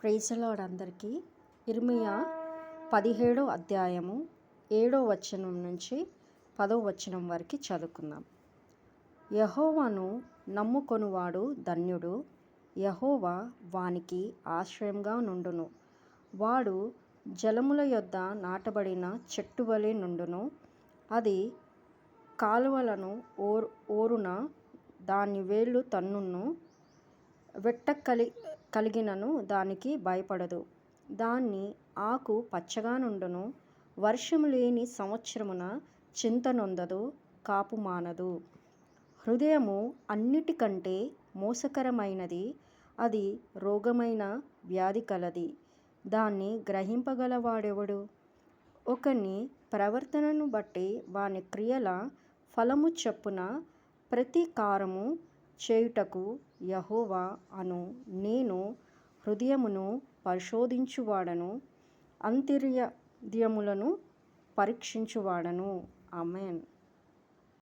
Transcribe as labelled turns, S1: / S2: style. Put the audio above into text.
S1: Praise lord అందరికీ. ఇర్మియా 17వ అధ్యాయము 7వ వచనం నుంచి 10వ వచనం వరకు చదువుకుందాం. యెహోవాను నమ్ముకొనువాడు ధన్యుడు, యెహోవా వానికి ఆశ్రయంగా నుండును. వాడు జలముల యొద్ద నాటబడిన చెట్టు వలె నుండును. అది కాలువలను ఓరున దాని వేళ్ళు తన్నును. వెట్ట కలిగినను దానికి భయపడదు. దాని ఆకు పచ్చగా నుండును. వర్షము లేని సంవత్సరమున చింత నొందదు, కాపు మానదు. హృదయము అన్నిటికంటే మోసకరమైనది, అది రోగమైన వ్యాధి కలది. దాన్ని గ్రహింపగలవాడెవడు? ఒకని ప్రవర్తనను బట్టి వాని క్రియల ఫలము చొప్పున ప్రతీకారము చేయుటకు యెహోవా అను నేను హృదయమును పరిశోధించువాడను, అంతర్యములను పరీక్షించువాడను. ఆమేన్.